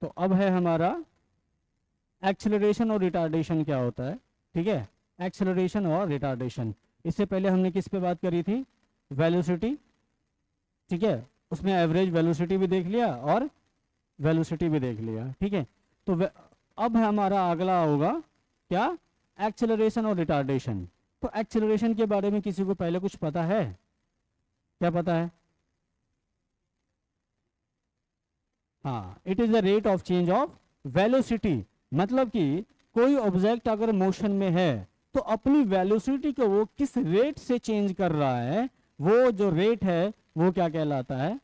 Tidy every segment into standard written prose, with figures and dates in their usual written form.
तो अब है हमारा एक्सेलरेशन और रिटार्डेशन क्या होता है। ठीक है, एक्सेलरेशन और रिटार्डेशन। इससे पहले हमने किस पे बात करी थी, वेलोसिटी। ठीक है, उसमें एवरेज वेलोसिटी भी देख लिया और वेलोसिटी भी देख लिया। ठीक है, तो अब हमारा अगला होगा क्या, एक्सेलरेशन और रिटार्डेशन। तो एक्सेलरेशन के बारे में किसी को पहले कुछ पता है, क्या पता है? हाँ, it is the rate of change of velocity. मतलब कि कोई ऑब्जेक्ट अगर मोशन में है तो अपनी वेलोसिटी को वो किस रेट से चेंज कर रहा है, वो जो रेट है वो क्या कहलाता है,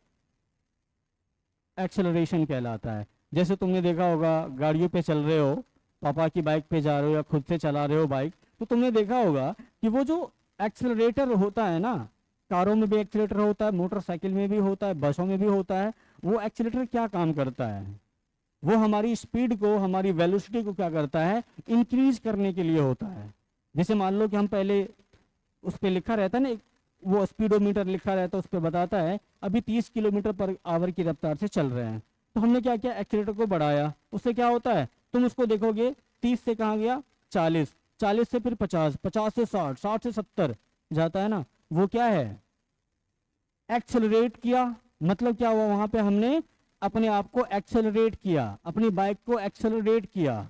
एक्सेलरेशन कहलाता है। जैसे तुमने देखा होगा, गाड़ियों पे चल रहे हो, पापा की बाइक पे जा रहे हो या खुद से चला रहे हो बाइक, तो तुमने देखा होगा कि वो जो एक्सेलरेटर होता है ना, कारों में भी एक्सेलरेटर होता है, मोटरसाइकिल में भी होता है, बसों में भी होता है। वो एक्सेलरेटर क्या काम करता है, वो हमारी स्पीड को, हमारी वेलोसिटी को क्या करता है, इंक्रीज करने के लिए होता है। जैसे मान लो कि हम पहले उस पर लिखा रहता है ना, वो स्पीडोमीटर लिखा रहता है, उस पर बताता है अभी 30 किलोमीटर पर आवर की रफ्तार से चल रहे हैं। तो हमने क्या किया, एक्सीलेटर को बढ़ाया, उससे क्या होता है, तुम उसको देखोगे 30 से कहाँ गया 40, 40 से फिर 50, 50 से 60, 60 से 70 जाता है ना, वो क्या है, एक्सेलरेट किया। मतलब क्या हुआ, वहां पे हमने अपने आप को एक्सेलरेट किया, अपनी बाइक को एक्सेलरेट किया।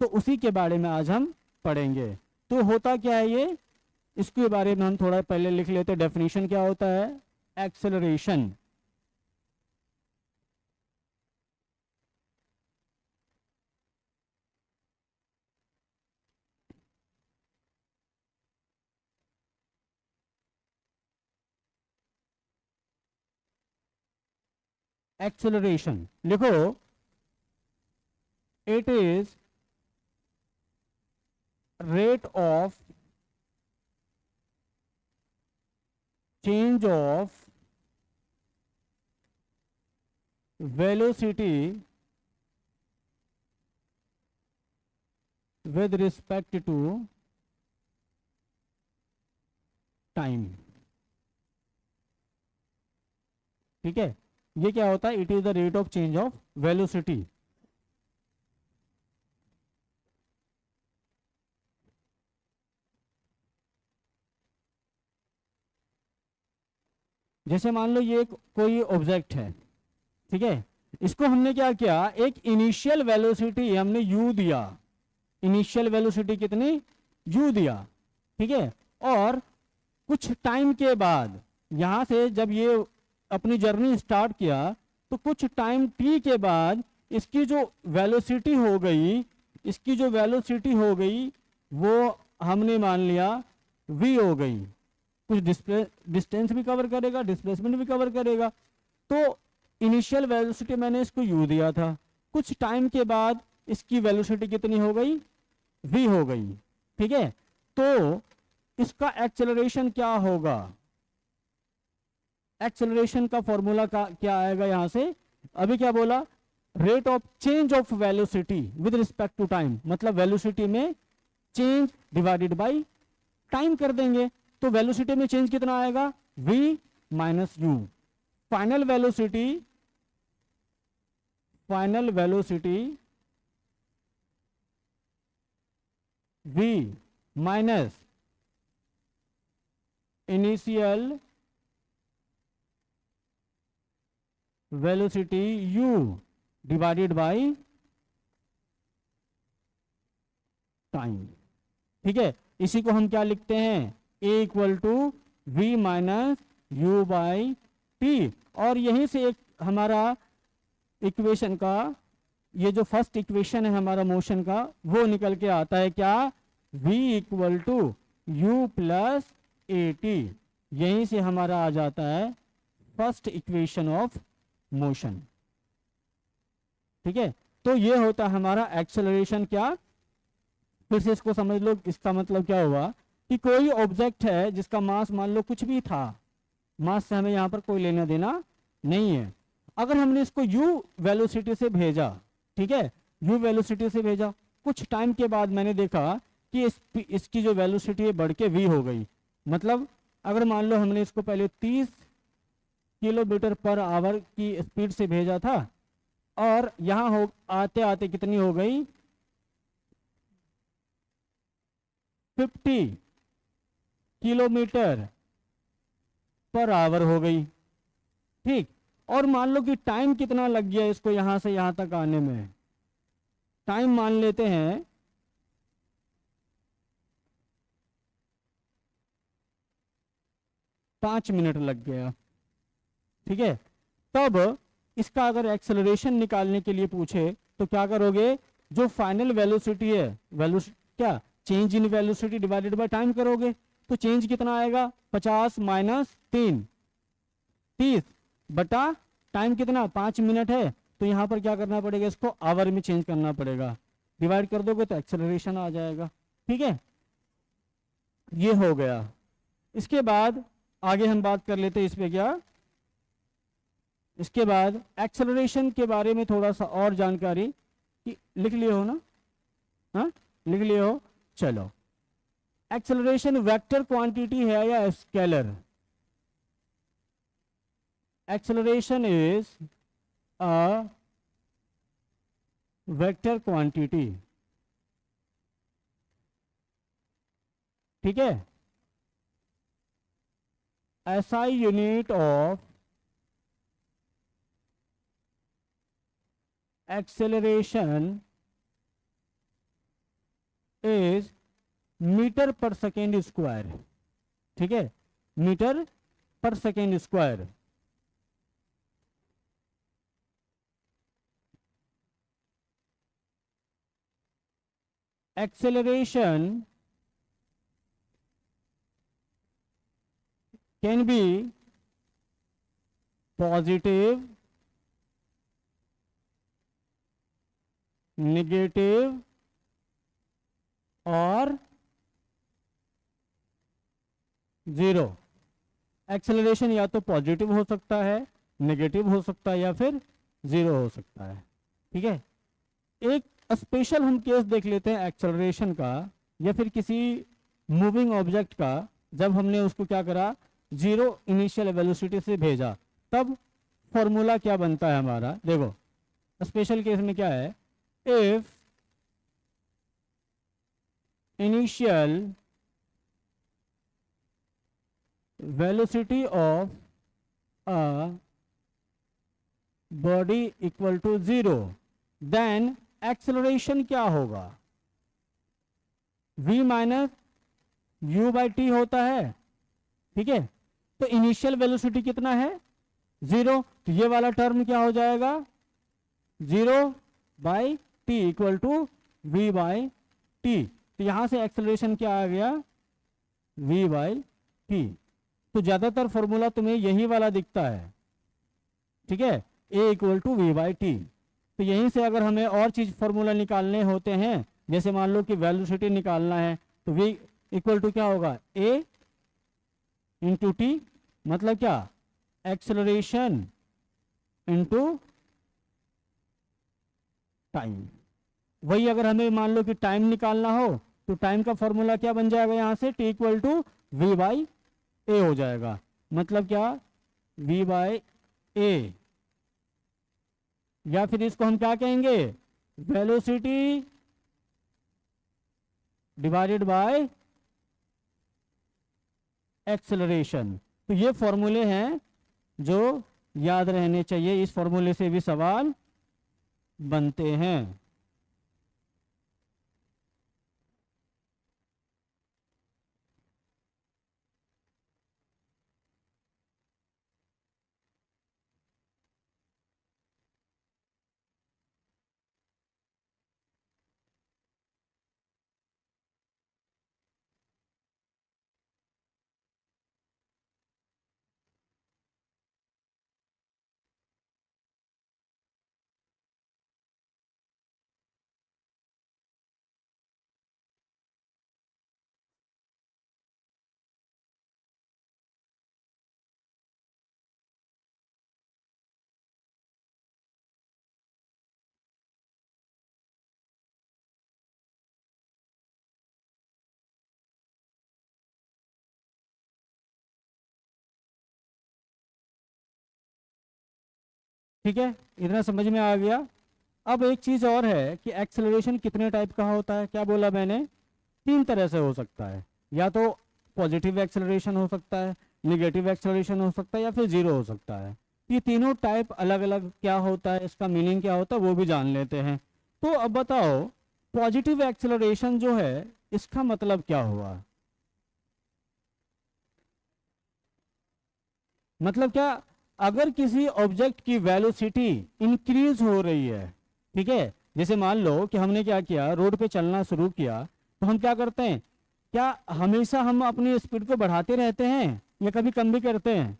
तो उसी के बारे में आज हम पढ़ेंगे। तो होता क्या है ये, इसके बारे में हम थोड़ा पहले लिख लेते हैं, डेफिनेशन क्या होता है एक्सेलरेशन। एक्सेलरेशन लिखो, it is rate of change of velocity with respect to time. ठीक है, ये क्या होता है, it is the rate of change of velocity. जैसे मान लो ये कोई ऑब्जेक्ट है, ठीक है, इसको हमने क्या किया, एक इनिशियल वेलोसिटी हमने u दिया। इनिशियल वेलोसिटी कितनी, u दिया। ठीक है, और कुछ टाइम के बाद, यहां से जब ये अपनी जर्नी स्टार्ट किया, तो कुछ टाइम t के बाद इसकी जो वेलोसिटी हो गई, इसकी जो वेलोसिटी हो गई वो हमने मान लिया v हो गई। कुछ डिस्टेंस भी कवर करेगा, डिस्प्लेसमेंट भी कवर करेगा। तो इनिशियल वेलोसिटी मैंने इसको u दिया था, कुछ टाइम के बाद इसकी वेलोसिटी कितनी हो गई, v हो गई। ठीक है, तो इसका एक्सेलरेशन क्या होगा, एक्सेलरेशन का फॉर्मूला का क्या आएगा यहां से, अभी क्या बोला, rate of change of velocity with respect to time. मतलब वेलोसिटी में चेंज डिवाइडेड बाय टाइम कर देंगे। तो वेलोसिटी में चेंज कितना आएगा, v minus u। Final velocity, final velocity v minus initial velocity u divided by time. ठीक है, इसी को हम क्या लिखते हैं, a equal to v minus u by t. और यहीं से एक हमारा इक्वेशन का, ये जो फर्स्ट इक्वेशन है हमारा मोशन का, वो निकल के आता है क्या, v equal to u plus a t. यहीं से हमारा आ जाता है फर्स्ट इक्वेशन ऑफ मोशन। ठीक है, तो ये होता है हमारा एक्सेलरेशन। क्या, फिर से इसको समझ लो, इसका मतलब क्या हुआ कि कोई ऑब्जेक्ट है जिसका मास मान लो कुछ भी था, मास से हमें यहां पर कोई लेना देना नहीं है, अगर हमने इसको u वेलोसिटी से भेजा, ठीक है, u वेलोसिटी से भेजा, कुछ टाइम के बाद मैंने देखा कि इसकी जो वेलोसिटी है बढ़ के v हो गई। मतलब अगर मान लो हमने इसको पहले 30 किलोमीटर पर आवर की स्पीड से भेजा था, और यहाँ हो आते आते कितनी हो गई 50 किलोमीटर पर आवर हो गई। ठीक। और मान लो कि टाइम कितना लग गया इसको यहां से यहां तक आने में। टाइम मान लेते हैं 5 मिनट लग गया। ठीक है। तब इसका अगर एक्सेलरेशन निकालने के लिए पूछे तो क्या करोगे, जो फाइनल वेलोसिटी है, क्या change in velocity divided by time करोगे। तो चेंज कितना आएगा 50 माइनस 3 30 बटा टाइम कितना 5 मिनट है। तो यहां पर क्या करना पड़ेगा, इसको आवर में चेंज करना पड़ेगा। डिवाइड कर दोगे तो एक्सेलरेशन आ जाएगा। ठीक है, ये हो गया। इसके बाद आगे हम बात कर लेते हैं इस पे क्या, इसके बाद एक्सेलरेशन के बारे में थोड़ा सा और जानकारी लिख लिए हो ना। हाँ, लिख लिए हो। चलो, एक्सेलरेशन वेक्टर क्वांटिटी है या scalar. Acceleration is a vector quantity. ठीक है, SI unit of acceleration is metre per second square. ठीक है, metre per second square. Acceleration can be positive, negative और जीरो। एक्सेलरेशन या तो पॉजिटिव हो सकता है, नेगेटिव हो सकता है या फिर जीरो हो सकता है। ठीक है, एक स्पेशल हम केस देख लेते हैं एक्सेलरेशन का, या फिर किसी मूविंग ऑब्जेक्ट का, जब हमने उसको क्या करा, जीरो इनिशियल वेलोसिटी से भेजा, तब फॉर्मूला क्या बनता है हमारा। देखो स्पेशल केस में क्या है, if initial velocity of a body equal to 0, then acceleration क्या होगा, v minus u by T होता है। ठीक है, तो इनिशियल वेलोसिटी कितना है 0, तो ये वाला टर्म क्या हो जाएगा 0 by t equal to we by T. तो यहां से एक्सेलरेशन क्या आ गया v बाई टी। तो ज्यादातर फॉर्मूला तुम्हें यही वाला दिखता है। ठीक है, A equal to we by T. तो यहीं से अगर हमें और चीज फॉर्मूला निकालने होते हैं, जैसे मान लो कि वेलोसिटी निकालना है, तो वी इक्वल टू क्या होगा ए इंटू टी, मतलब क्या एक्सेलरेशन इंटू टाइम। वही अगर हमें मान लो कि टाइम निकालना हो, तो टाइम का फॉर्मूला क्या बन जाएगा, यहां से T equal to we by A हो जाएगा। मतलब क्या v बाय ए, या फिर इसको हम क्या कहेंगे वेलोसिटी डिवाइडेड बाय एक्सेलरेशन। तो ये फॉर्मूले हैं जो याद रहने चाहिए, इस फॉर्मूले से भी सवाल बनते हैं। ठीक है, इतना समझ में आ गया। अब एक चीज़ और है कि एक्सेलरेशन कितने टाइप का होता है। क्या बोला मैंने? 3 तरह से हो सकता है। या तो पॉजिटिव एक्सेलरेशन हो सकता है, निगेटिव एक्सेलरेशन हो सकता है, या फिर जीरो हो सकता है। ये तीनों टाइप अलग अलग क्या होता है, इसका मीनिंग क्या होता है, वो भी जान लेते हैं। तो अब बताओ, पॉजिटिव एक्सेलरेशन जो है इसका मतलब क्या हुआ? मतलब क्या, अगर किसी ऑब्जेक्ट की वेलोसिटी इंक्रीज हो रही है, ठीक है, जैसे मान लो कि हमने क्या किया, रोड पे चलना शुरू किया, तो हम क्या करते हैं? क्या हमेशा हम अपनी स्पीड को बढ़ाते रहते हैं या कभी कम भी करते हैं?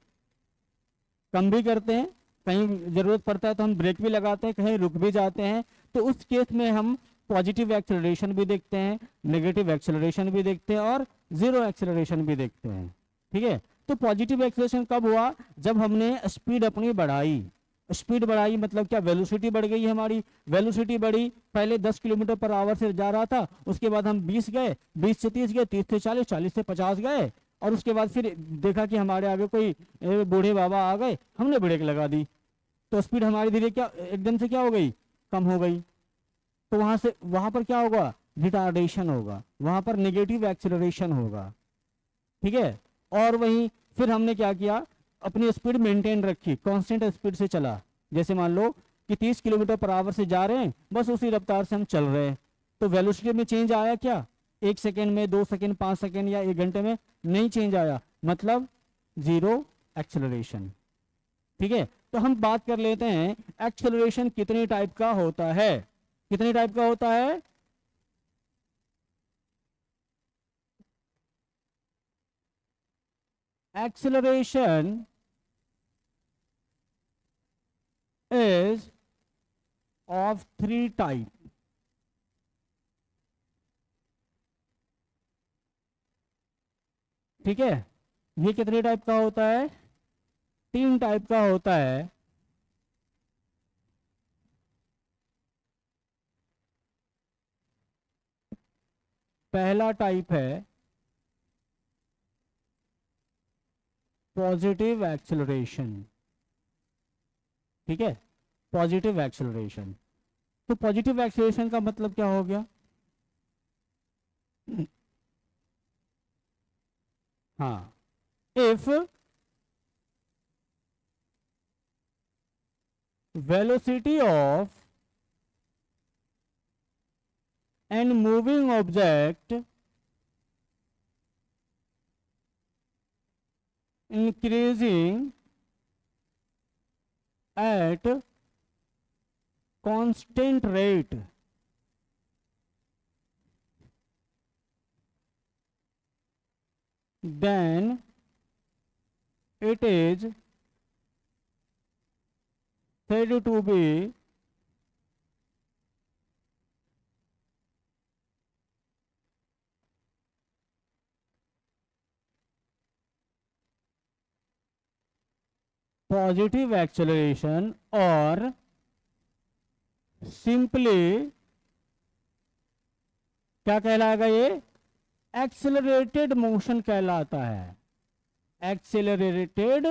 कम भी करते हैं। कहीं जरूरत पड़ता है तो हम ब्रेक भी लगाते हैं, कहीं रुक भी जाते हैं। तो उस केस में हम पॉजिटिव एक्सेलरेशन भी देखते हैं, नेगेटिव एक्सेलरेशन भी देखते हैं, और जीरो एक्सेलरेशन भी देखते हैं। ठीक है, तो पॉजिटिव एक्सेलरेशन कब हुआ? जब हमने स्पीड अपनी बढ़ाई। स्पीड बढ़ाई मतलब क्या, वेलोसिटी बढ़ गई हमारी। वेलोसिटी बढ़ी, पहले 10 किलोमीटर पर आवर से जा रहा था, उसके बाद हम 20 गए, 20 से 30 गए, 30 से 40, 40 से 50 गए, और उसके बाद फिर देखा कि हमारे आगे कोई बूढ़े बाबा आ गए, हमने ब्रेक लगा दी, तो स्पीड हमारी धीरे क्या एकदम से क्या हो गई, कम हो गई। तो वहां से वहां पर क्या होगा, रिटार्डेशन होगा, वहां पर नेगेटिव एक्सेलरेशन होगा। ठीक है, और वहीं फिर हमने क्या किया, अपनी स्पीड मेंटेन रखी, कांस्टेंट स्पीड से चला। जैसे मान लो कि 30 किलोमीटर पर आवर से जा रहे हैं, बस उसी रफ्तार से हम चल रहे हैं, तो वेलोसिटी में चेंज आया क्या? 1 सेकेंड में, 2 सेकेंड, 5 सेकेंड या 1 घंटे में? नहीं चेंज आया, मतलब जीरो एक्सेलरेशन। ठीक है, तो हम बात कर लेते हैं एक्सेलरेशन कितने टाइप का होता है। कितने टाइप का होता है? Acceleration is of 3 type. ठीक है, ये कितने टाइप का होता है? 3 टाइप का होता है। पहला टाइप है पॉजिटिव एक्सेलरेशन। ठीक है, पॉजिटिव एक्सेलरेशन। तो पॉजिटिव एक्सेलरेशन का मतलब क्या हो गया? हाँ, if velocity of an moving object increasing at constant rate, then it is said to be positive acceleration, और simply क्या कहलाएगा ये? एक्सेलरेटेड मोशन कहलाता है। एक्सेलरेटेड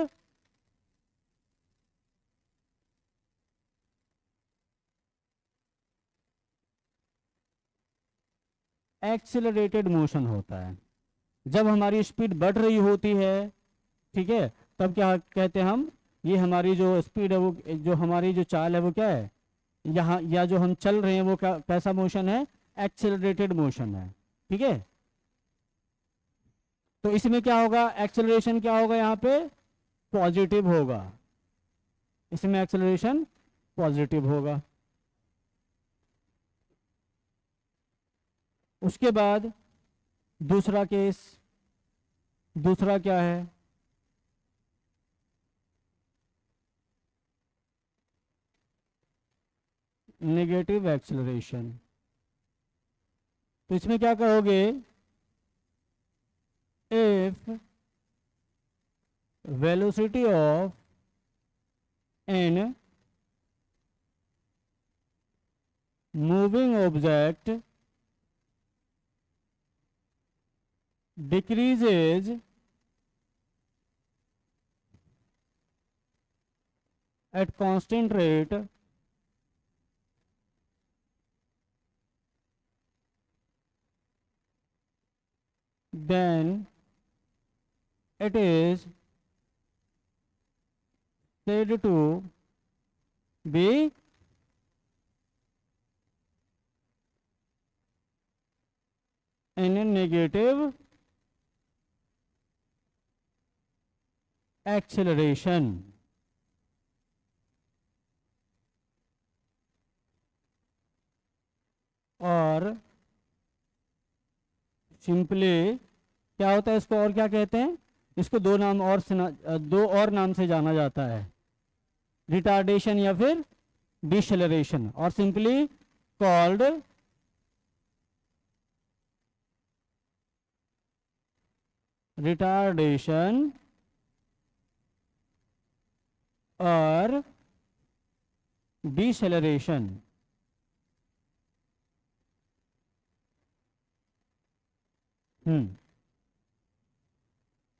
एक्सेलरेटेड मोशन होता है जब हमारी स्पीड बढ़ रही होती है। ठीक है, तब क्या कहते हैं हम, ये हमारी जो स्पीड है, वो जो हमारी जो चाल है वो क्या है, यहाँ या जो हम चल रहे हैं वो कैसा मोशन है? एक्सेलरेटेड मोशन है। ठीक है, तो इसमें क्या होगा, एक्सेलरेशन क्या होगा यहाँ पे? पॉजिटिव होगा। इसमें एक्सेलरेशन पॉजिटिव होगा। उसके बाद दूसरा केस, दूसरा क्या है? Negative acceleration. तो इसमें क्या कहोगे? If velocity of an moving object decreases at constant rate then it is said to be in a negative acceleration. और सिंपली क्या होता है इसको और क्या कहते हैं, इसको दो और नाम से जाना जाता है, रिटार्डेशन या फिर डिसेलरेशन, और सिंपली कॉल्ड रिटार्डेशन और डिसेलरेशन।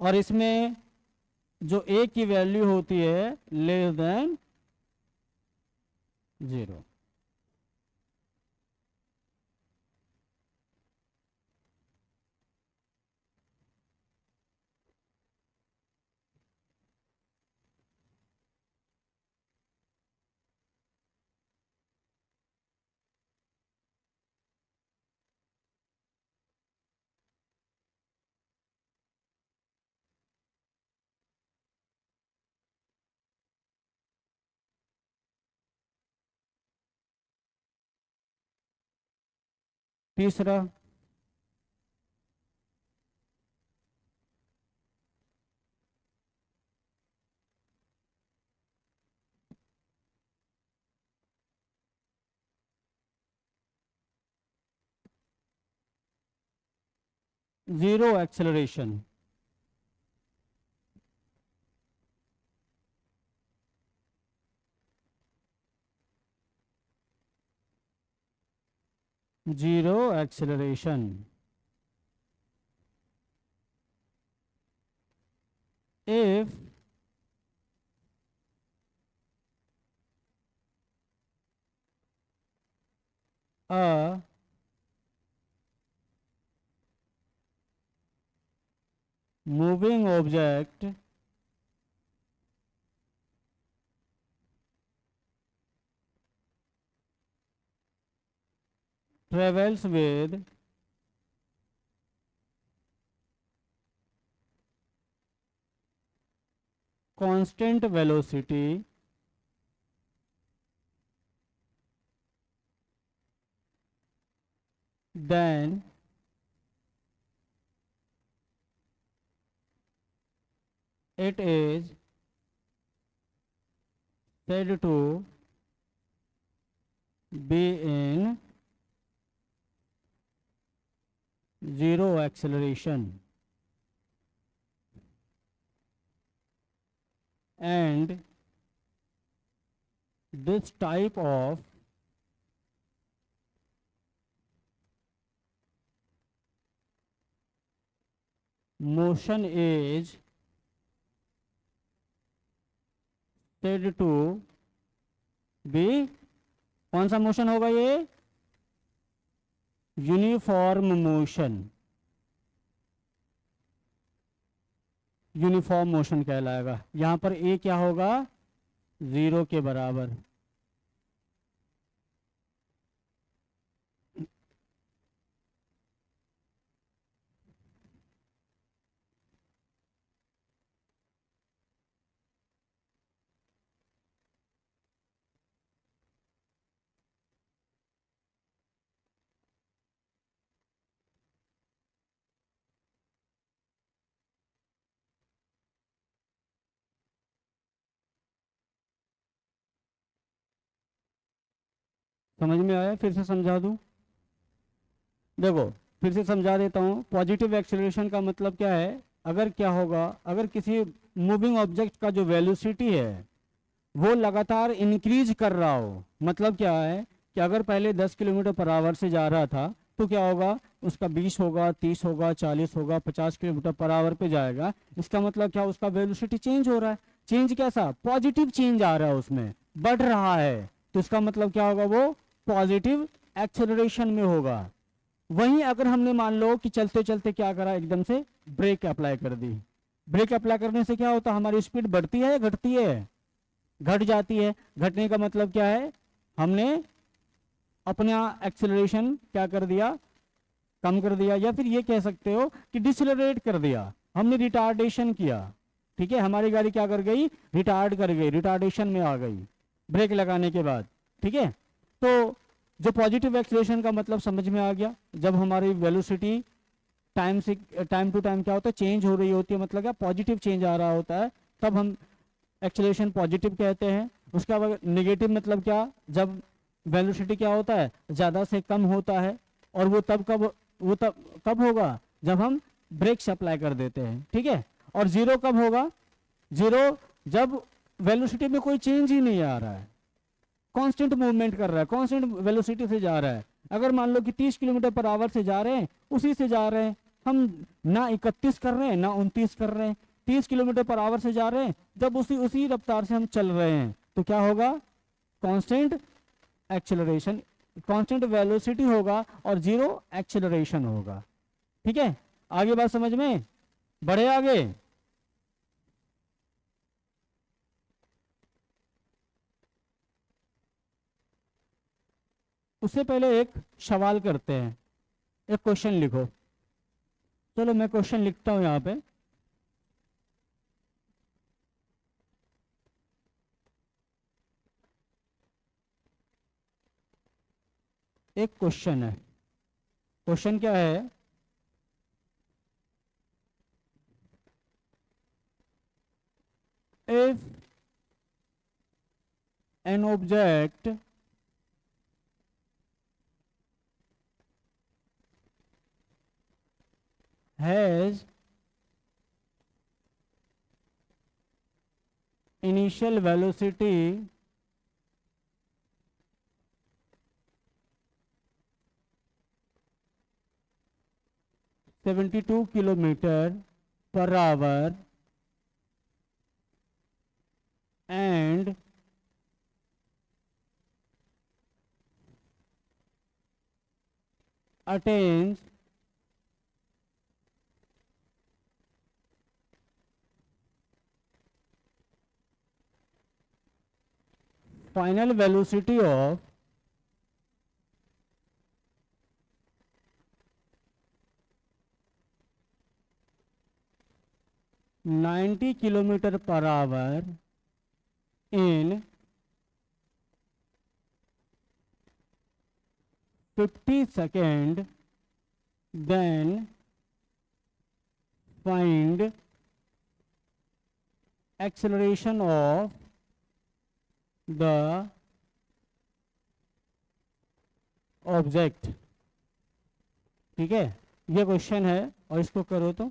और इसमें जो ए की वैल्यू होती है लेस देन 0। तीसरा, zero acceleration. Zero acceleration if a moving object travels with constant velocity then it is said to be in zero acceleration, and this type of motion is said to be, कौन सा motion होगा ये, uniform motion, uniform motion कहलाएगा। यहां पर ए क्या होगा, 0 के बराबर। समझ में आया, फिर से समझा दूं, देखो फिर से समझा देता हूं। पॉजिटिव एक्सेलरेशन का मतलब क्या है, अगर क्या होगा, अगर किसी मूविंग ऑब्जेक्ट का जो वेलोसिटी है वो लगातार इंक्रीज कर रहा हो, मतलब क्या है कि अगर पहले 10 किलोमीटर पर आवर से जा रहा था तो क्या होगा, उसका 20 होगा, 30 होगा, 40 होगा, 50 किलोमीटर पर आवर पे जाएगा। इसका मतलब क्या, उसका वेलोसिटी चेंज हो रहा है। चेंज कैसा, पॉजिटिव चेंज आ रहा है, उसमें बढ़ रहा है, तो इसका मतलब क्या होगा, वो पॉजिटिव एक्सेलरेशन में होगा। वहीं अगर हमने मान लो कि चलते चलते क्या करा, एकदम से ब्रेक अप्लाई कर दी, ब्रेक अप्लाई करने से क्या होता है, हमारी स्पीड बढ़ती है या घटती है, घट जाती है। घटने का मतलब क्या है, हमने अपना एक्सेलरेशन क्या कर दिया, कम कर दिया, या फिर ये कह सकते हो कि डिसलरेट कर दिया, हमने रिटार्डेशन किया। ठीक है, हमारी गाड़ी क्या कर गई, रिटार्ड कर गई, रिटार्डेशन में आ गई ब्रेक लगाने के बाद। ठीक है, तो जो पॉजिटिव एक्सेलरेशन का मतलब समझ में आ गया, जब हमारी वेलोसिटी टाइम से टाइम टू टाइम क्या होता है, चेंज हो रही होती है, मतलब क्या पॉजिटिव चेंज आ रहा होता है, तब हम एक्सेलरेशन पॉजिटिव कहते हैं। उसका नेगेटिव मतलब क्या, जब वेलोसिटी क्या होता है, ज़्यादा से कम होता है, और वो तब कब होगा, जब हम ब्रेक्स अप्लाई कर देते हैं। ठीक है, और जीरो कब होगा, जीरो जब वेलोसिटी में कोई चेंज ही नहीं आ रहा है, कांस्टेंट मूवमेंट कर रहा है, कांस्टेंट वेलोसिटी से जा रहा है। अगर मान लो कि 30 किलोमीटर पर आवर से जा रहे हैं, उसी से जा रहे हैं हम, ना 31 कर रहे हैं ना 29 कर रहे हैं, 30 किलोमीटर पर आवर से जा रहे हैं, जब उसी रफ्तार से हम चल रहे हैं, तो क्या होगा, कांस्टेंट एक्सेलरेशन, कांस्टेंट वेलोसिटी होगा और जीरो एक्सेलरेशन होगा। ठीक है, आगे बात समझ में, बढ़े आगे। उससे पहले एक सवाल करते हैं, एक क्वेश्चन लिखो। चलो मैं क्वेश्चन लिखता हूं यहां पे। एक क्वेश्चन है, क्वेश्चन क्या है, if an object has initial velocity (72 kilometer per hour) and attains final velocity of 90 kilometer per hour in 50 seconds, then find acceleration of the object. ठीक है, ये क्वेश्चन है और इसको करो तो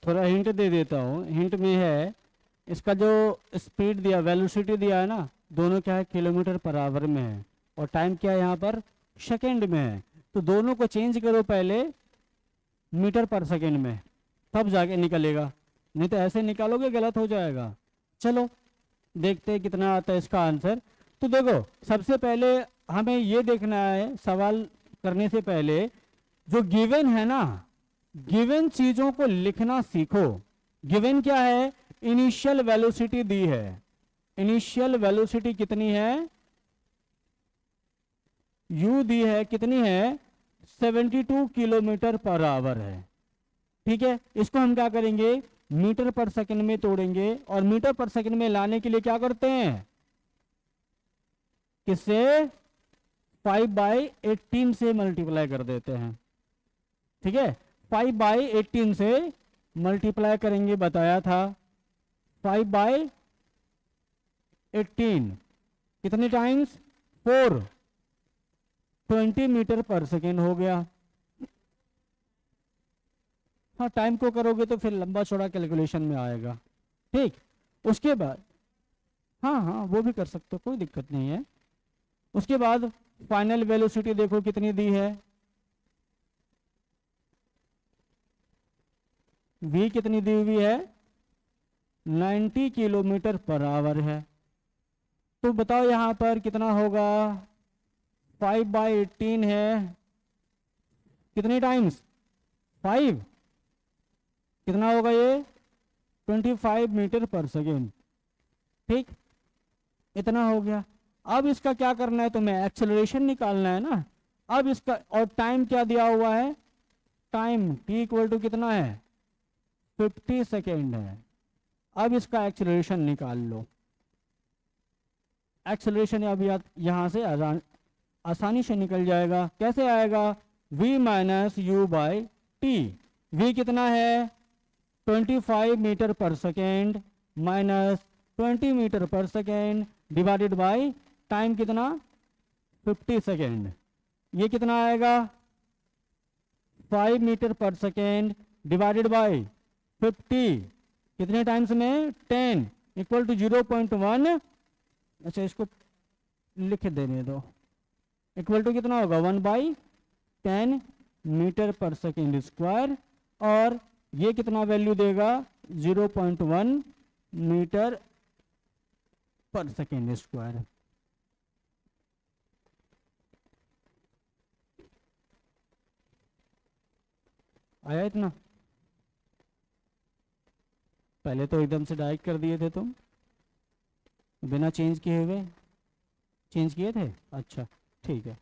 थोड़ा हिंट दे देता हूँ। हिंट में है, इसका जो स्पीड दिया, वेलोसिटी दिया है ना, दोनों क्या है, किलोमीटर पर आवर में है, और टाइम क्या है यहाँ पर, सेकंड में है। तो दोनों को चेंज करो पहले मीटर पर सेकंड में, तब जाके निकलेगा, नहीं तो ऐसे निकालोगे गलत हो जाएगा। चलो देखते हैं कितना आता है इसका आंसर। तो देखो, सबसे पहले हमें ये देखना है, सवाल करने से पहले जो गिवन है ना, गिवन चीजों को लिखना सीखो। गिवन क्या है, इनिशियल वेलोसिटी दी है। इनिशियल वेलोसिटी कितनी है, u दी है, कितनी है 72 किलोमीटर पर आवर है। ठीक है, इसको हम क्या करेंगे, मीटर पर सेकंड में तोड़ेंगे, और मीटर पर सेकंड में लाने के लिए क्या करते हैं, किससे, 5/18 से मल्टीप्लाई कर देते हैं। ठीक है, 5/18 से मल्टीप्लाई करेंगे, बताया था 5/18 कितने टाइम्स, 4, 20 मीटर पर सेकेंड हो गया। हाँ, टाइम को करोगे तो फिर लंबा चौड़ा कैलकुलेशन में आएगा। ठीक, उसके बाद हाँ हाँ वो भी कर सकते हो, कोई दिक्कत नहीं है। उसके बाद फाइनल वेलोसिटी देखो कितनी दी है, v कितनी दी हुई है, 90 किलोमीटर पर आवर है। तो बताओ यहां पर कितना होगा, 5/18 है, कितने टाइम्स, 5, कितना होगा ये, 25 मीटर पर सेकेंड। ठीक, इतना हो गया। अब इसका क्या करना है, तुम्हें एक्सेलरेशन निकालना है ना। अब इसका, और टाइम क्या दिया हुआ है, टाइम t इक्वल टू कितना है, 50 सेकेंड है। अब इसका एक्सेलरेशन निकाल लो। एक्सेलरेशन अब यहां से आसानी से निकल जाएगा। कैसे आएगा, v minus u by T. v कितना है 25 metre per second minus 20 metre per second divided by time कितना 50 सेकेंड। ये कितना आएगा 5 metre per second divided by 50 कितने टाइम्स में 10 इक्वल टू 0.1। अच्छा इसको लिख देने दो, इक्वल टू कितना होगा 1/10 मीटर पर सेकेंड स्क्वायर, और ये कितना वैल्यू देगा 0.1 मीटर पर सेकेंड स्क्वायर। आया इतना, पहले तो एकदम से डायरेक्ट कर दिए थे तुम बिना चेंज किए हुए, चेंज किए थे, अच्छा ठीक है।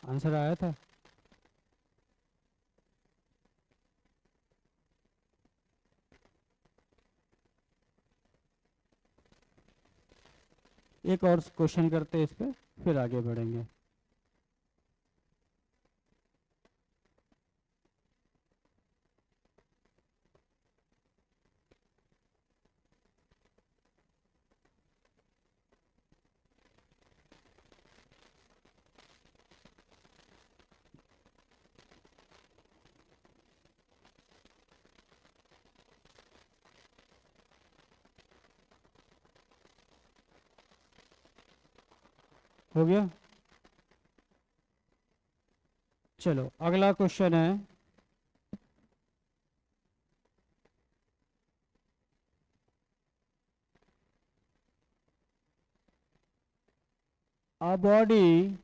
आंसर आया था, एक और क्वेश्चन करते हैं इस पे फिर आगे बढ़ेंगे। हो गया, चलो अगला क्वेश्चन है, a body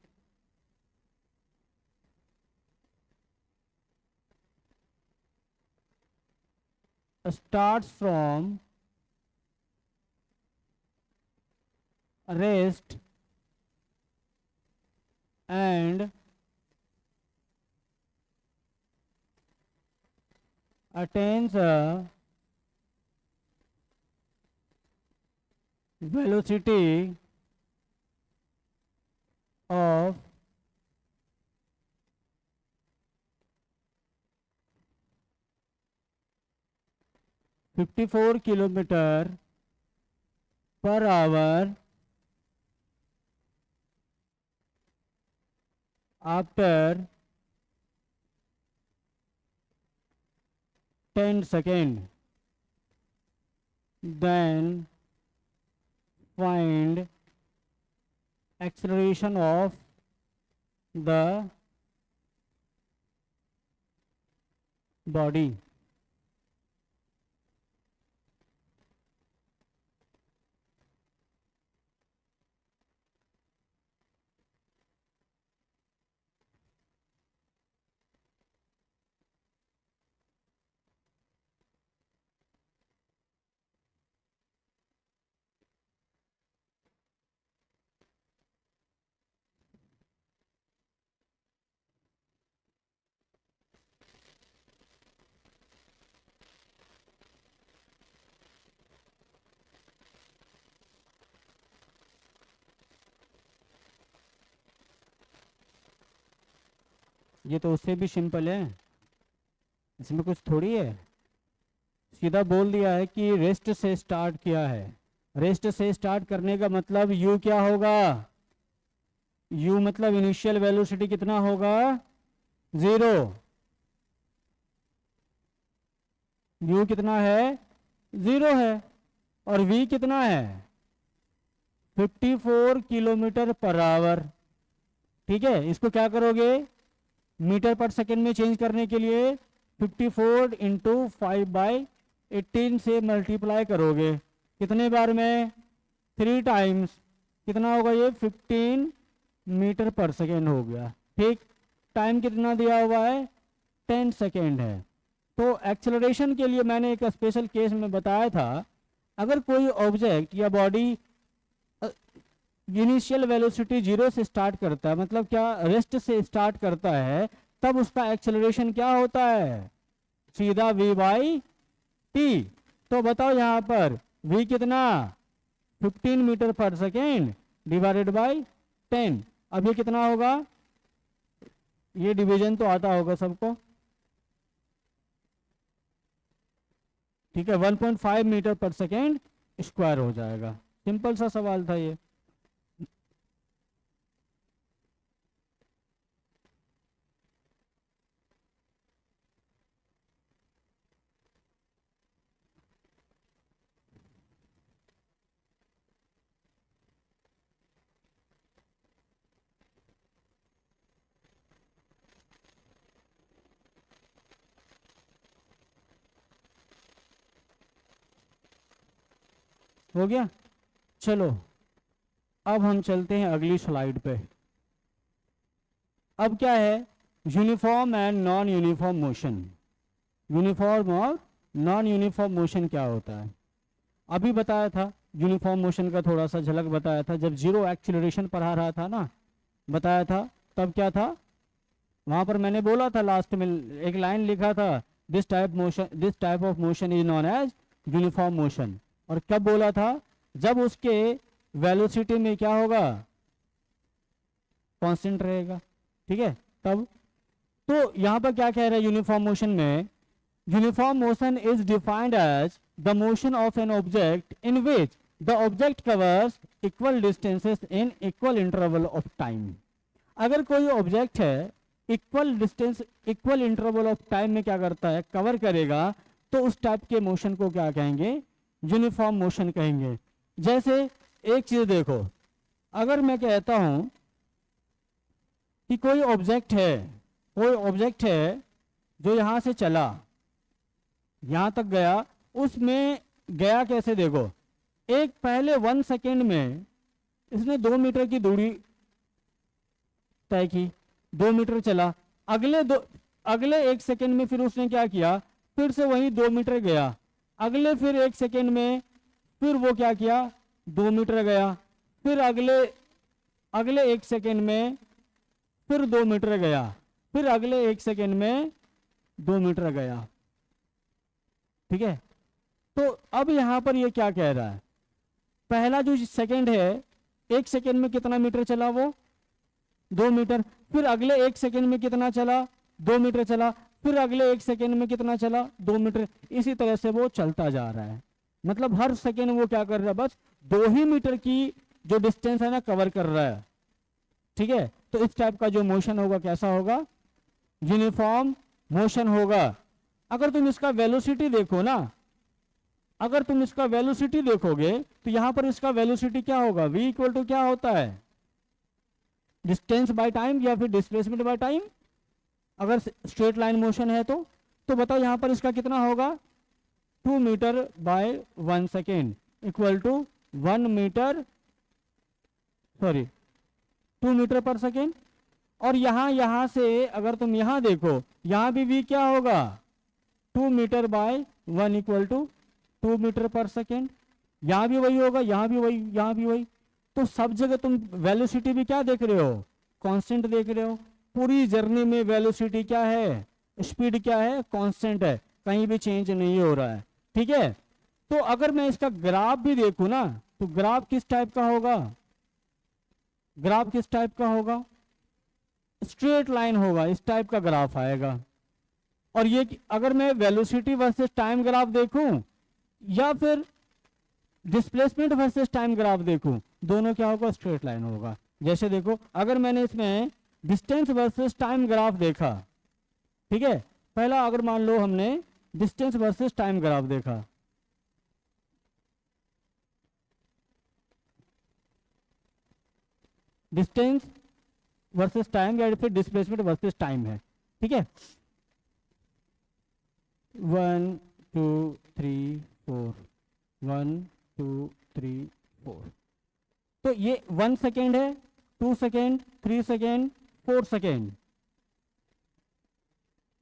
starts from rest and attains a velocity of 54 kilometre per hour after 10 second, then find acceleration of the body. ये तो उससे भी सिंपल है, इसमें कुछ थोड़ी है। सीधा बोल दिया है कि रेस्ट से स्टार्ट किया है। रेस्ट से स्टार्ट करने का मतलब यू क्या होगा, यू मतलब इनिशियल वेलोसिटी कितना होगा, 0। यू कितना है, 0 है। और वी कितना है, 54 किलोमीटर पर आवर। ठीक है, इसको क्या करोगे, मीटर पर सेकेंड में चेंज करने के लिए 54 इंटू 5/18 से मल्टीप्लाई करोगे। कितने बार में, 3 टाइम्स। कितना होगा ये, 15 मीटर पर सेकेंड हो गया। ठीक, टाइम कितना दिया हुआ है, 10 सेकेंड है। तो एक्सेलरेशन के लिए मैंने एक स्पेशल केस में बताया था, अगर कोई ऑब्जेक्ट या बॉडी इनिशियल वेलोसिटी 0 से स्टार्ट करता है, मतलब क्या, रेस्ट से स्टार्ट करता है, तब उसका एक्सेलरेशन क्या होता है, सीधा v/t। तो बताओ यहाँ पर v कितना, 15 metre per second divided by 10। अब ये कितना होगा, ये डिवीजन तो आता होगा सबको। ठीक है, 1.5 मीटर पर सेकेंड स्क्वायर हो जाएगा। सिंपल सा सवाल था ये। हो गया, चलो अब हम चलते हैं अगली स्लाइड पे। अब क्या है, uniform and non uniform motion. Uniform और नॉन यूनिफॉर्म मोशन क्या होता है, अभी बताया था। यूनिफॉर्म मोशन का थोड़ा सा झलक बताया था जब 0 एक्सीलरेशन पढ़ा रहा था ना, बताया था। तब क्या था, वहां पर मैंने बोला था लास्ट में एक लाइन लिखा था, this type of motion is known as uniform motion. और कब बोला था, जब उसके वेलोसिटी में क्या होगा, कांस्टेंट रहेगा। ठीक है, तब तो यहां पर क्या कह रहे हैं यूनिफॉर्म मोशन में, uniform motion is defined as the motion of an object in which the object covers equal distances in equal interval of time. अगर कोई ऑब्जेक्ट है equal distance equal interval of time में क्या करता है, cover करेगा, तो उस टाइप के मोशन को क्या कहेंगे, यूनिफॉर्म मोशन कहेंगे। जैसे एक चीज देखो, अगर मैं कहता हूं कि कोई ऑब्जेक्ट है जो यहां से चला यहां तक गया, उसमें गया कैसे, देखो एक पहले 1 सेकेंड में इसने 2 मीटर की दूरी तय की, 2 मीटर चला। अगले 1 सेकेंड में फिर उसने क्या किया, फिर से वही 2 मीटर गया। अगले फिर 1 सेकेंड में फिर वो क्या किया, 2 मीटर गया। फिर अगले 1 सेकेंड में फिर 2 मीटर गया। फिर अगले 1 सेकेंड में 2 मीटर गया। ठीक है, तो अब यहां पर ये क्या कह रहा है, पहला जो सेकंड है, 1 सेकंड में कितना मीटर चला वो 2 मीटर, फिर अगले 1 सेकंड में कितना चला 2 मीटर चला, फिर अगले 1 सेकंड में कितना चला 2 मीटर। इसी तरह से वो चलता जा रहा है, मतलब हर सेकंड वो क्या कर रहा है, बस 2 ही मीटर की जो डिस्टेंस है ना कवर कर रहा है। ठीक है, तो इस टाइप का जो मोशन होगा कैसा होगा, यूनिफॉर्म मोशन होगा। अगर तुम इसका वेलोसिटी देखो ना, अगर तुम इसका वेलोसिटी देखोगे तो यहां पर इसका वेलोसिटी क्या होगा, v इक्वल टू क्या होता है, डिस्टेंस बाय टाइम या फिर डिस्प्लेसमेंट बाय टाइम। अगर स्ट्रेट लाइन मोशन है तो बताओ यहां पर इसका कितना होगा, 2 metre by 1 second equal to 1 metre, sorry 2 metre per second. और यहां से अगर तुम यहां देखो, यहां भी v क्या होगा, 2 metre by 1 equal to 2 metre per second. यहां भी वही होगा, यहां भी वही, यहां भी वही। तो सब जगह तुम वेलोसिटी भी क्या देख रहे हो, कांस्टेंट देख रहे हो। पूरी जर्नी में वेलोसिटी क्या है, स्पीड क्या है, कांस्टेंट है, कहीं भी चेंज नहीं हो रहा है। ठीक है, तो अगर मैं इसका ग्राफ भी देखूं ना, तो ग्राफ किस टाइप का होगा, ग्राफ किस टाइप का होगा, स्ट्रेट लाइन होगा, इस टाइप का ग्राफ आएगा। और ये अगर मैं वेलोसिटी वर्सेस टाइम ग्राफ देखूं या फिर डिस्प्लेसमेंट वर्सेस टाइम ग्राफ देखूं, दोनों क्या होगा, स्ट्रेट लाइन होगा। जैसे देखो, अगर मैंने इसमें डिस्टेंस वर्सेस टाइम ग्राफ देखा, ठीक है, पहला अगर मान लो हमने डिस्टेंस वर्सेस टाइम ग्राफ देखा, डिस्टेंस वर्सेस टाइम या फिर डिस्प्लेसमेंट वर्सेस टाइम है। ठीक है, 1 2 3 4, 1 2 3 4, तो ये 1 सेकेंड है, 2 second, 3 second, 4 second,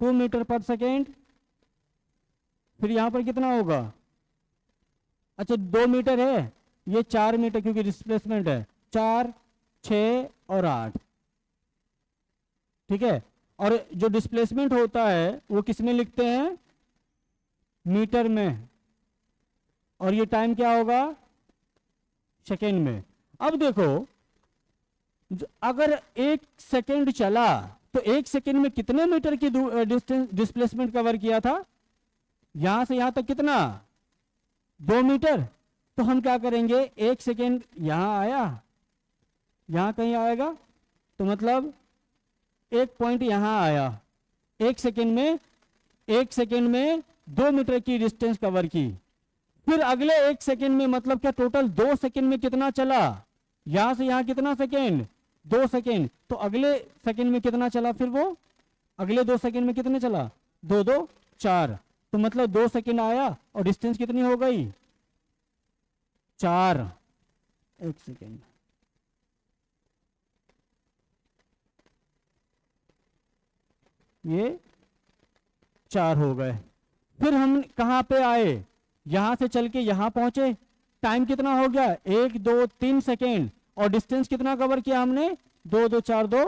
2 metre per second. फिर यहां पर कितना होगा, अच्छा 2 मीटर है, ये 4 मीटर क्योंकि डिस्प्लेसमेंट है, 4 6 और 8। ठीक है, और जो डिस्प्लेसमेंट होता है वो किस में लिखते हैं, मीटर में, और ये टाइम क्या होगा, सेकेंड में। अब देखो, अगर 1 सेकेंड चला तो 1 सेकेंड में कितने मीटर की डिस्टेंस डिस्प्लेसमेंट कवर किया था, यहां से यहां तक कितना, 2 मीटर। तो हम क्या करेंगे, 1 सेकेंड यहां आया, यहां कहीं आएगा, तो मतलब एक पॉइंट यहां आया, 1 सेकेंड में, 1 सेकेंड में 2 मीटर की डिस्टेंस कवर की। फिर अगले 1 सेकेंड में मतलब क्या, टोटल 2 सेकेंड में कितना चला, यहां से यहां कितना सेकेंड, 2 सेकेंड। तो अगले सेकेंड में कितना चला, फिर वो अगले 2 सेकेंड में कितने चला, 2 2 4, तो मतलब 2 सेकेंड आया और डिस्टेंस कितनी हो गई, 4, 1 सेकेंड। ये 4 हो गए। फिर हम कहां पे आए, यहां से चल के यहां पहुंचे, टाइम कितना हो गया, 1 2 3 सेकेंड, और डिस्टेंस कितना कवर किया हमने, 2 2 4 2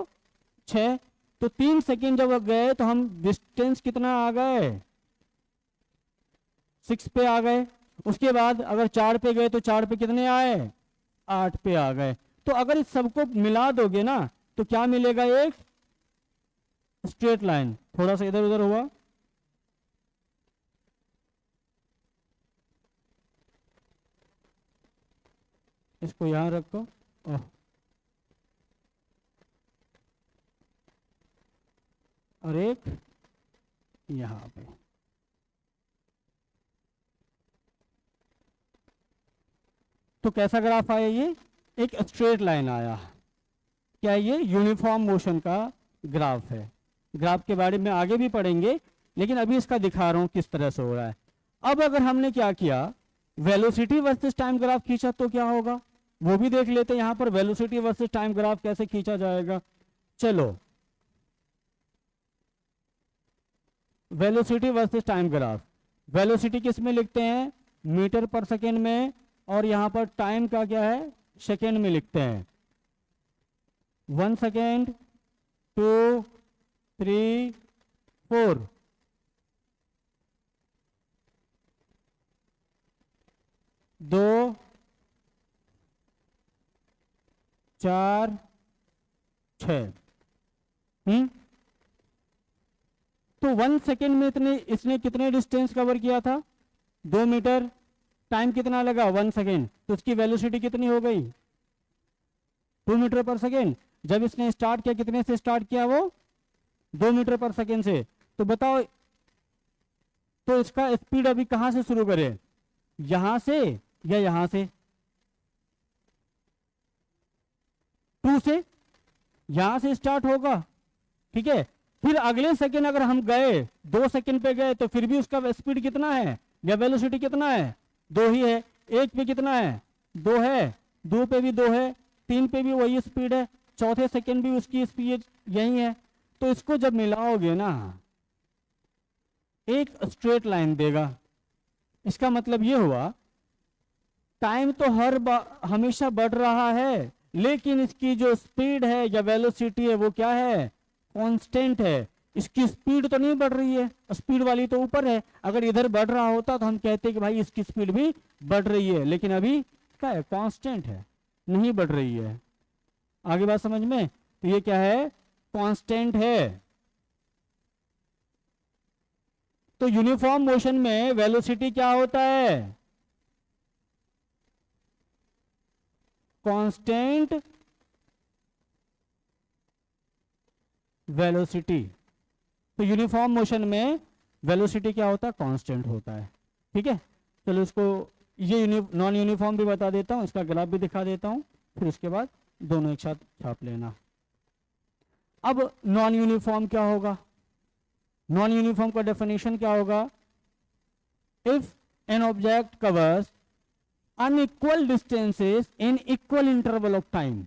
6। तो 3 सेकेंड जब गए तो हम डिस्टेंस कितना आ गए, 6 पे आ गए। उसके बाद अगर 4 पे गए तो 4 पे कितने आए, 8 पे आ गए। तो अगर इस सबको मिला दोगे ना तो क्या मिलेगा, एक स्ट्रेट लाइन। थोड़ा सा इधर उधर हुआ, इसको यहां रखो, और एक यहां पे। तो कैसा ग्राफ आया, ये एक स्ट्रेट लाइन आया। क्या ये यूनिफॉर्म मोशन का ग्राफ है। ग्राफ के बारे में आगे भी पढ़ेंगे, लेकिन अभी इसका दिखा रहा हूं किस तरह से हो रहा है। अब अगर हमने क्या किया, वेलोसिटी वर्सेस टाइम ग्राफ खींचा तो क्या होगा, वो भी देख लेते हैं। यहां पर वेलोसिटी वर्सेस टाइम ग्राफ कैसे खींचा जाएगा, चलो velocity versus time graph. Velocity किस में लिखते हैं, मीटर पर सेकेंड में, और यहां पर टाइम का क्या है, सेकेंड में लिखते हैं। 1 सेकेंड, 2 3 4, 2 4 6। तो 1 सेकेंड में इसने कितने डिस्टेंस कवर किया था? 2 मीटर। टाइम कितना लगा? 1 सेकेंड। तो उसकी वेलोसिटी कितनी हो गई? 2 मीटर पर सेकेंड। जब इसने स्टार्ट किया, कितने से स्टार्ट किया? वो 2 मीटर पर सेकेंड से। तो बताओ, तो इसका स्पीड अभी कहां से शुरू करें, यहां से या यहां से? 2 से। यहां से स्टार्ट होगा, ठीक है। फिर अगले सेकेंड अगर हम गए, 2 सेकेंड पे गए, तो फिर भी उसका स्पीड कितना है या वेलोसिटी कितना है? 2 ही है। 1 पे कितना है? 2 है। 2 पे भी 2 है। 3 पे भी वही स्पीड है। चौथे सेकेंड भी उसकी स्पीड यही है। तो इसको जब मिलाओगे ना, एक स्ट्रेट लाइन देगा। इसका मतलब ये हुआ, टाइम तो हमेशा बढ़ रहा है, लेकिन इसकी जो स्पीड है या वेलोसिटी है वो क्या है? कांस्टेंट है। इसकी स्पीड तो नहीं बढ़ रही है, स्पीड वाली तो ऊपर है। अगर इधर बढ़ रहा होता तो हम कहते कि भाई इसकी स्पीड भी बढ़ रही है, लेकिन अभी क्या है? कांस्टेंट है, नहीं बढ़ रही है। आगे बात समझ में? तो ये क्या है? कांस्टेंट है। तो यूनिफॉर्म मोशन में वेलोसिटी क्या होता है? Constant velocity. तो यूनिफॉर्म मोशन में वेलोसिटी क्या होता है? कांस्टेंट होता है। ठीक है, चलो इसको ये नॉन यूनिफॉर्म भी बता देता हूं, इसका ग्राफ भी दिखा देता हूं, फिर उसके बाद दोनों एक साथ छाप लेना। अब नॉन यूनिफॉर्म क्या होगा? नॉन यूनिफॉर्म का डेफिनेशन क्या होगा? If an object covers unequal distances in equal interval of time.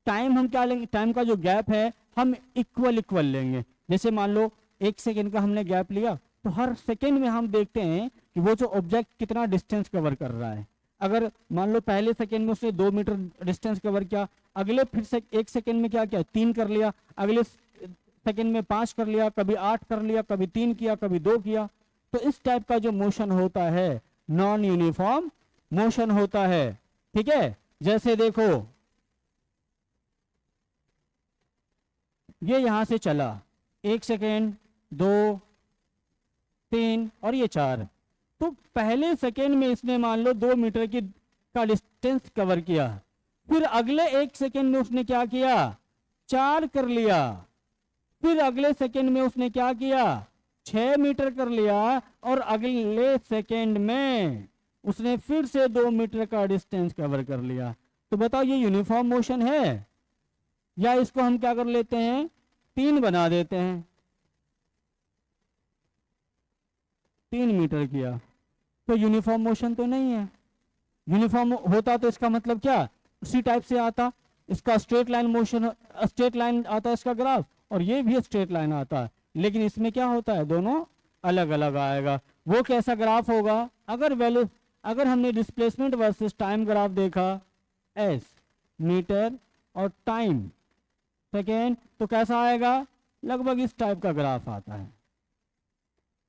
Time हम क्या लेंगे? टाइम का जो गैप है हम इक्वल लेंगे। जैसे मान लो 1 सेकेंड का हमने गैप लिया, तो हर सेकेंड में हम देखते हैं कि वो जो ऑब्जेक्ट कितना डिस्टेंस कवर कर रहा है। अगर मान लो पहले सेकेंड में उसने 2 मीटर डिस्टेंस कवर किया, अगले फिर से 1 सेकेंड में क्या किया? 3 कर लिया, अगले सेकेंड में 5 कर लिया, कभी 8 कर लिया, कभी 3 किया, कभी 2 किया। तो इस टाइप का जो मोशन होता है नॉन यूनिफॉर्म मोशन होता है। ठीक है, जैसे देखो ये यहां से चला, 1 सेकेंड, 2, 3 और ये 4। तो पहले सेकेंड में इसने मान लो 2 मीटर का डिस्टेंस कवर किया, फिर अगले 1 सेकेंड में उसने क्या किया? 4 कर लिया। फिर अगले सेकेंड में उसने क्या किया? 6 मीटर कर लिया। और अगले सेकेंड में उसने फिर से 2 मीटर का डिस्टेंस कवर कर लिया। तो बताओ ये यूनिफॉर्म मोशन है? या इसको हम क्या कर लेते हैं? 3 बना देते हैं। 3 मीटर किया तो यूनिफॉर्म मोशन तो नहीं है। यूनिफॉर्म होता तो इसका मतलब क्या? उसी टाइप से आता, इसका straight line motion, straight line आता है इसका ग्राफ, और ये भी स्ट्रेट लाइन आता है। लेकिन इसमें क्या होता है? दोनों अलग अलग आएगा। वो कैसा ग्राफ होगा? अगर हमने डिस्प्लेसमेंट वर्सेस टाइम ग्राफ देखा, एस मीटर और टाइम सेकेंड, तो कैसा आएगा? लगभग इस टाइप का ग्राफ आता है।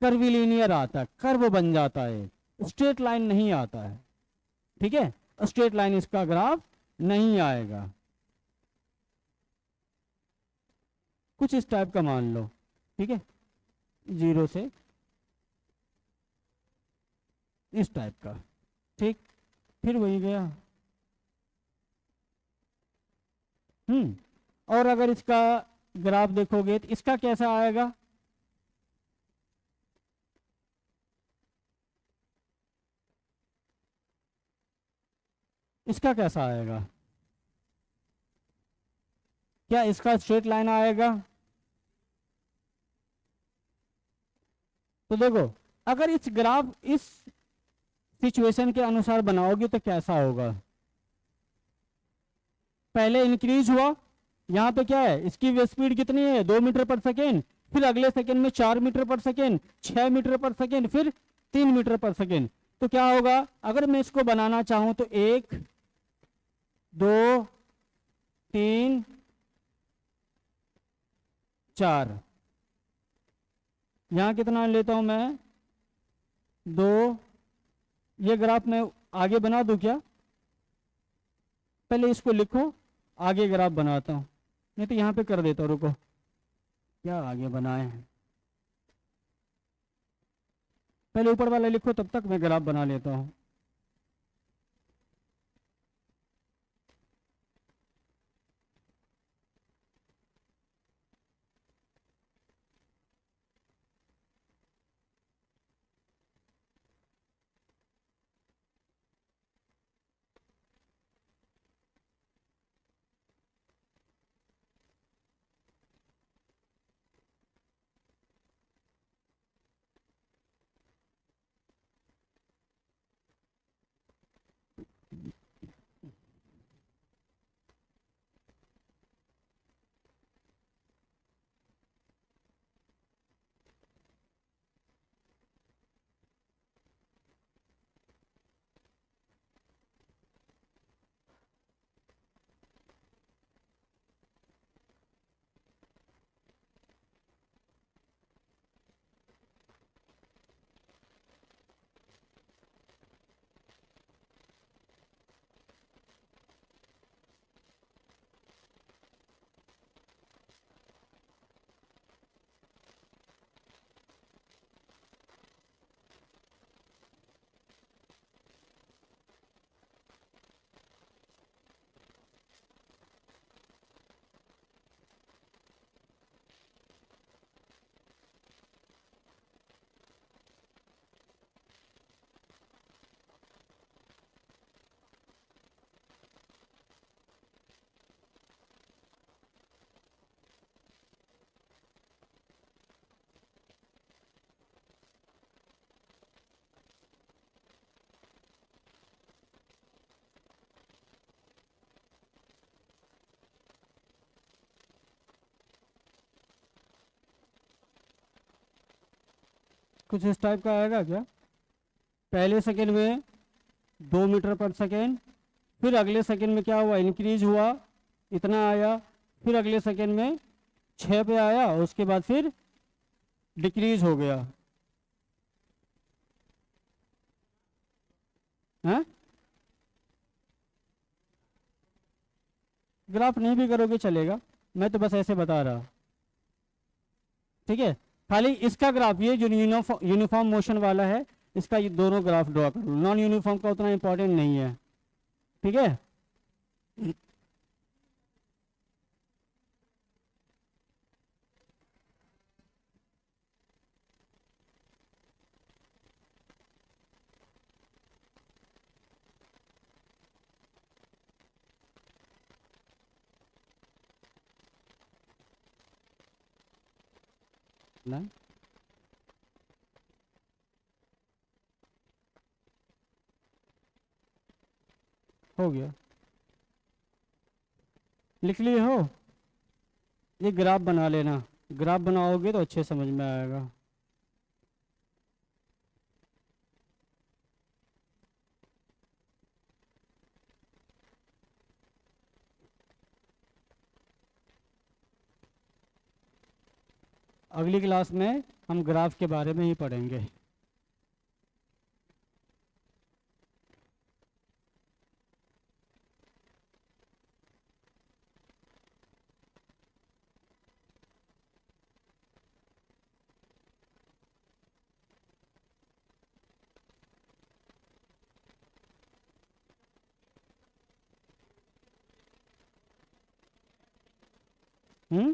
कर्विलीनियर आता है, कर्व बन जाता है, स्ट्रेट लाइन नहीं आता है। ठीक है, स्ट्रेट लाइन इसका ग्राफ नहीं आएगा। कुछ इस टाइप का मान लो, ठीक है, 0 से इस टाइप का। ठीक, फिर वही गया। और अगर इसका ग्राफ देखोगे तो इसका कैसा आएगा? इसका कैसा आएगा? क्या इसका स्ट्रेट लाइन आएगा? तो देखो, अगर इस ग्राफ इस सिचुएशन के अनुसार बनाओगे तो कैसा होगा? पहले इंक्रीज हुआ, यहां पे क्या है? इसकी स्पीड कितनी है? 2 मीटर पर सेकेंड। फिर अगले सेकेंड में 4 metre per second, 6 metre per second, फिर 3 मीटर पर सेकेंड। तो क्या होगा? अगर मैं इसको बनाना चाहूं तो 1, 2, 3, 4। यहां कितना लेता हूं मैं? 2। ये ग्राफ मैं आगे बना दूं क्या? पहले इसको लिखो, आगे ग्राफ बनाता हूँ, नहीं तो यहाँ पे कर देता हूँ, रुको क्या आगे बनाए हैं, पहले ऊपर वाला लिखो तब तक मैं ग्राफ बना लेता हूँ। कुछ इस टाइप का आएगा क्या, पहले सेकंड में 2 मीटर पर सेकेंड, फिर अगले सेकंड में क्या हुआ, इंक्रीज हुआ, इतना आया, फिर अगले सेकंड में 6 पे आया, उसके बाद फिर डिक्रीज हो गया है। ग्राफ नहीं भी करोगे चलेगा, मैं तो बस ऐसे बता रहा, ठीक है। खाली इसका ग्राफ, ये जो यूनिफॉर्म मोशन वाला है, इसका ये दोनों ग्राफ ड्रॉ कर लो, नॉन यूनिफॉर्म का उतना इंपॉर्टेंट नहीं है, ठीक है। ना हो गया, लिख लिए हो, ये ग्राफ बना लेना, ग्राफ बनाओगे तो अच्छे समझ में आएगा। अगली क्लास में हम ग्राफ के बारे में ही पढ़ेंगे। हम्म,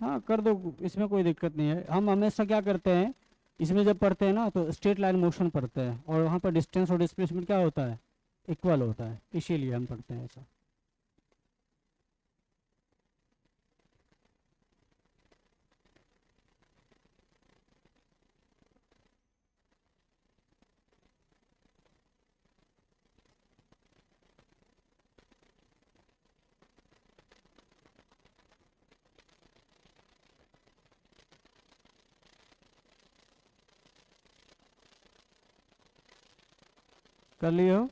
हाँ कर दो, इसमें कोई दिक्कत नहीं है। हम हमेशा क्या करते हैं, इसमें जब पढ़ते हैं ना तो स्ट्रेट लाइन मोशन पढ़ते हैं, और वहाँ पर डिस्टेंस और डिस्प्लेसमेंट क्या होता है, इक्वल होता है, इसीलिए हम पढ़ते हैं ऐसा। कर लिए हो।